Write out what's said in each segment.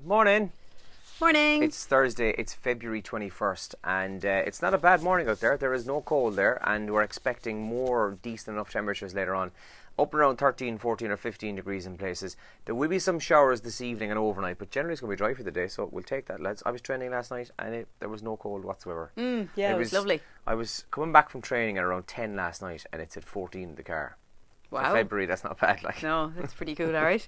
Morning. Morning. It's Thursday, it's February 21st, and it's not a bad morning out there. There is no cold there, and we're expecting more decent enough temperatures later on. Up around 13, 14 or 15 degrees in places. There will be some showers this evening and overnight, but generally it's going to be dry for the day, so we'll take that, lads. I was training last night, and there was no cold whatsoever. It was lovely. I was coming back from training at around 10 last night, and it's at 14 in the car. Wow. For February, that's not bad. No, that's pretty cool, all right.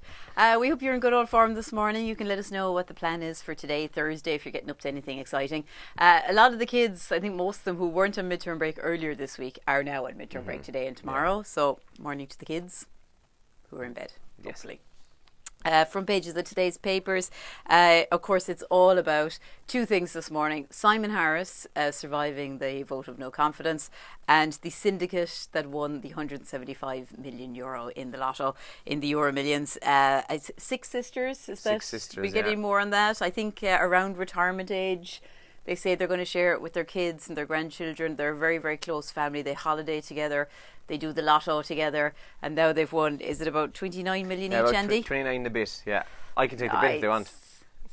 We hope you're in good old form this morning. You can let us know what the plan is for today, Thursday, if you're getting up to anything exciting. A lot of the kids, I think most of them who weren't on midterm break earlier this week are now on midterm break today and tomorrow. Yeah. So, morning to the kids who are in bed, hopefully. Front pages of today's papers. Of course, it's all about two things this morning. Simon Harris surviving the vote of no confidence, and the syndicate that won the €175 million in the lotto in the Euromillions. Six sisters, is that? Six sisters, we get any more on that? I think around retirement age. They say they're going to share it with their kids and their grandchildren. They're a very, very close family. They holiday together. They do the lotto together. And now they've won, is it about 29 million each, Andy? 29 a bit, yeah. I can take the bit if they want.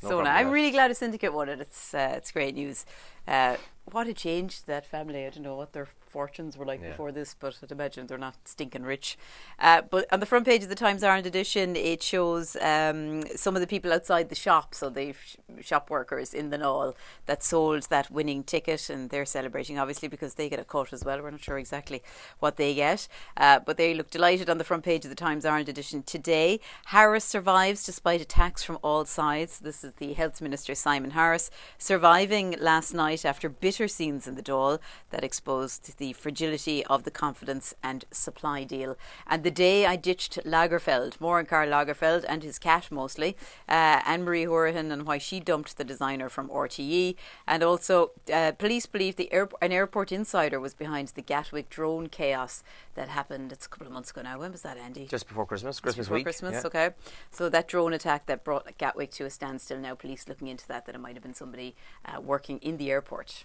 So I'm really glad a syndicate won it. It's great news. What a change to that family. I don't know what their fortunes were like before this, but I'd imagine they're not stinking rich. But on the front page of the Times Ireland edition, it shows some of the people outside the shop, so the shop workers in the Knoll that sold that winning ticket, and they're celebrating obviously because they get a cut as well. We're not sure exactly what they get, but they look delighted on the front page of the Times Ireland edition today. Harris survives despite attacks from all sides. This is the Health Minister Simon Harris surviving last night after bitter scenes in the Dáil that exposed the fragility of the confidence and supply deal. And the day I ditched Lagerfeld, more on Karl Lagerfeld and his cat mostly, Anne-Marie Hourihan and why she dumped the designer from RTE. And also police believe an airport insider was behind the Gatwick drone chaos that happened. It's a couple of months ago now. When was that, Andy? Just before Christmas. Christmas week. Okay. So that drone attack that brought Gatwick to a standstill, now police looking into that it might have been somebody working in the airport.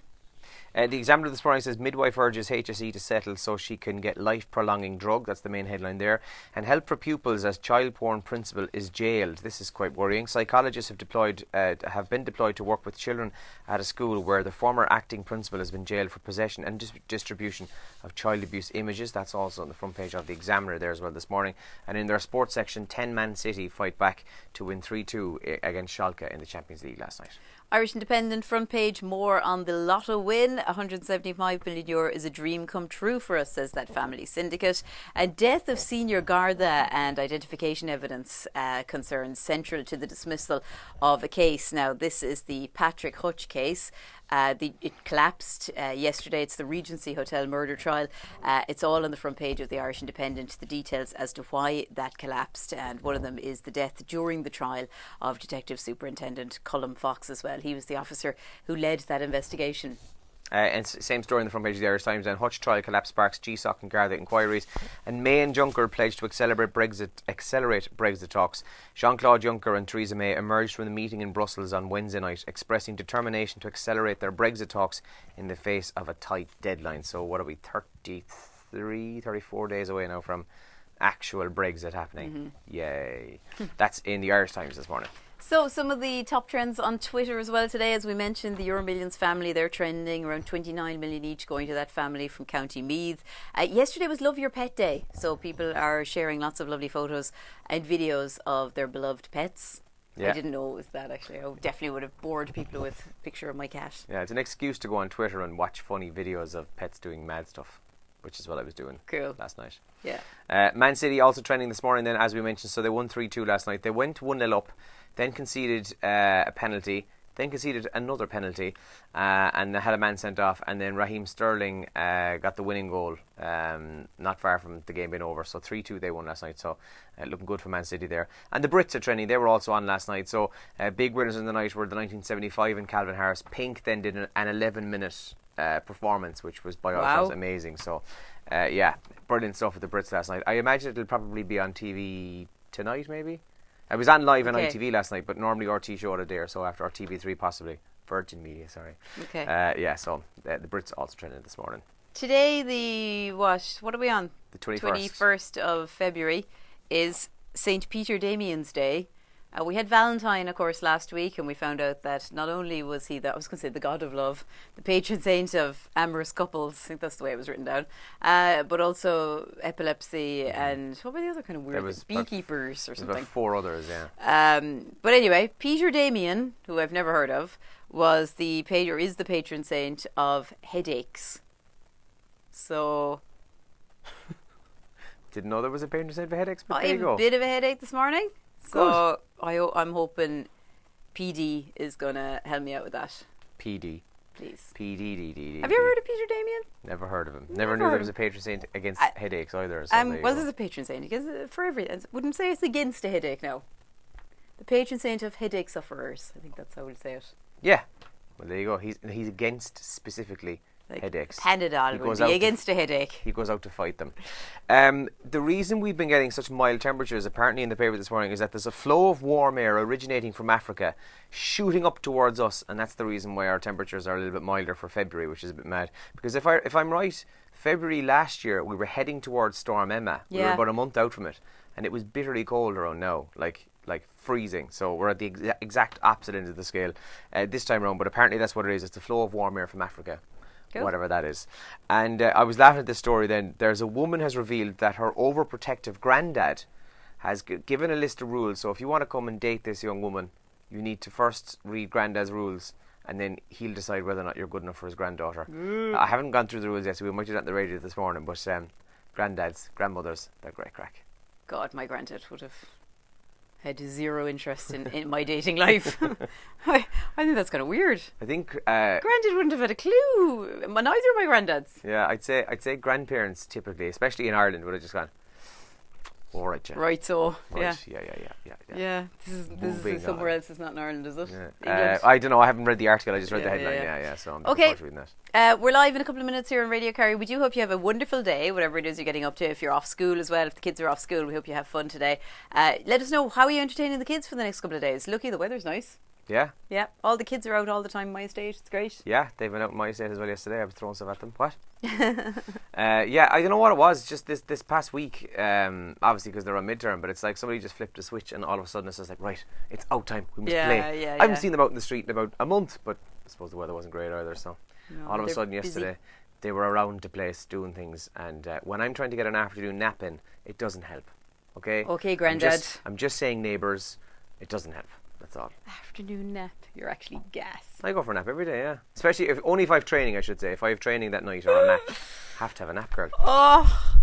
The Examiner this morning says midwife urges HSE to settle so she can get life-prolonging drug. That's the main headline there. And help for pupils as child porn principal is jailed. This is quite worrying. Psychologists have been deployed to work with children at a school where the former acting principal has been jailed for possession and distribution of child abuse images. That's also on the front page of the Examiner there as well this morning. And in their sports section, 10-Man City fight back to win 3-2 against Schalke in the Champions League last night. Irish Independent front page, more on the lotto win. €175 million is a dream come true for us, says that family syndicate. A death of senior Garda and identification evidence concerns central to the dismissal of a case. Now, this is the Patrick Hutch case. It collapsed yesterday. It's the Regency Hotel murder trial. It's all on the front page of the Irish Independent, the details as to why that collapsed, and one of them is the death during the trial of Detective Superintendent Colm Fox as well. He was the officer who led that investigation. And same story on the front page of the Irish Times. And Hutch trial collapse sparks GSOC and Garda inquiries. And May and Juncker pledged to accelerate Brexit talks. Jean-Claude Juncker and Theresa May emerged from the meeting in Brussels on Wednesday night, expressing determination to accelerate their Brexit talks in the face of a tight deadline. So what are we, 34 days away now from actual Brexit happening? Yay. That's in the Irish Times this morning. So some of the top trends on Twitter as well today, as we mentioned, the Euromillions family, they're trending around 29 million each going to that family from County Meath. Yesterday was Love Your Pet Day, so people are sharing lots of lovely photos and videos of their beloved pets. Yeah. I didn't know it was that, actually. I definitely would have bored people with a picture of my cat. Yeah, it's an excuse to go on Twitter and watch funny videos of pets doing mad stuff, which is what I was doing last night. Yeah. Man City also trending this morning then, as we mentioned. So they won 3-2 last night. They went 1-0 up, then conceded a penalty, then conceded another penalty, and had a man sent off, and then Raheem Sterling got the winning goal not far from the game being over. So 3-2 they won last night, so looking good for Man City there. And the Brits are trending. They were also on last night, so big winners in the night were the 1975 and Calvin Harris. Pink then did an 11-minute performance, which was by all accounts amazing. So brilliant stuff with the Brits last night. I imagine it'll probably be on TV tonight, maybe. I was on live on ITV last night, but normally RT showed it there, so after RTV3 possibly. Virgin Media, sorry. Okay. So the Brits also trending this morning. Today, what are we on? The 21st. 21st of February is St. Peter Damian's Day. We had Valentine, of course, last week, and we found out that not only was he I was going to say the god of love, the patron saint of amorous couples, I think that's the way it was written down, but also epilepsy and what were the other kind of weird beekeepers or something? About 4 others, yeah. But anyway, Peter Damien, who I've never heard of, is the patron saint of headaches. So... Didn't know there was a patron saint for headaches, but I there you go. have a bit of a headache this morning. So I'm hoping PD is going to help me out with that. PD. Please. PD. Have you ever heard of Peter Damien? Never heard of him. Never knew there was a patron saint against headaches either. So well, there's a patron saint for everything. I wouldn't say it's against a headache now. The patron saint of headache sufferers. I think that's how we'll say it. Yeah. Well, there you go. He's against specifically headaches. Panadol would be against a headache. He goes out to fight them. The reason we've been getting such mild temperatures, apparently in the paper this morning, is that there's a flow of warm air originating from Africa shooting up towards us, and that's the reason why our temperatures are a little bit milder for February, which is a bit mad. Because if I'm right, February last year we were heading towards Storm Emma. Yeah. We were about a month out from it, and it was bitterly cold around now, like freezing. So we're at the exact opposite end of the scale this time around. But apparently that's what it is. It's the flow of warm air from Africa. Cool. Whatever that is. And I was laughing at this story then. There's a woman has revealed that her overprotective granddad has given a list of rules. So if you want to come and date this young woman, you need to first read granddad's rules, and then he'll decide whether or not you're good enough for his granddaughter. I haven't gone through the rules yet, so we might do that on the radio this morning. But granddads, grandmothers, they're great crack. God, my granddad would have had zero interest in my dating life. I think that's kind of weird. I think granddad wouldn't have had a clue. Neither of my granddads. Yeah, I'd say grandparents typically, especially in Ireland, would have just gone, all right, yeah. Right, so right. Yeah. Yeah. This is somewhere else. It's not in Ireland, is it? Yeah. I don't know. I haven't read the article. I just read the headline. Yeah. So I'm looking forward to reading that. We're live in a couple of minutes here on Radio Kerry. We do hope you have a wonderful day, whatever it is you're getting up to. If you're off school as well, if the kids are off school, we hope you have fun today. Let us know, how are you entertaining the kids for the next couple of days? Lucky the weather's nice. Yeah. Yeah. All the kids are out all the time in my estate. It's great. Yeah, they've been out in my estate as well yesterday. I was throwing stuff at them. What? Yeah, I don't know what it was. Just this past week, obviously because they're on midterm, but it's like somebody just flipped a switch and all of a sudden it's just like, right, it's out time. We must play. I haven't seen them out in the street in about a month, but I suppose the weather wasn't great either. So all of a sudden yesterday, they were around the place doing things. And when I'm trying to get an afternoon nap in, it doesn't help. Okay? Okay, Grandad. I'm just saying, neighbours, it doesn't help. That's all. Afternoon nap. You're actually gas. I go for a nap every day, yeah. Especially only if I have training, I should say. If I have training that night or a nap, have to have a nap, girl. Oh.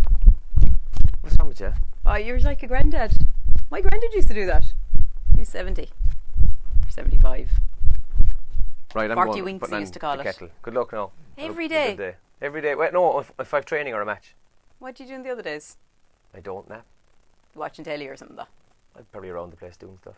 What's wrong with you? Oh, you're like a granddad. My granddad used to do that. He was 70. Or 75. Right, I'm 40 going winks, putting he used to call it. Kettle. Good luck now. Every day? Every day. Wait, no, if I have training or a match. What do you do in the other days? I don't nap. Watching telly or something, though? I'm probably around the place doing stuff.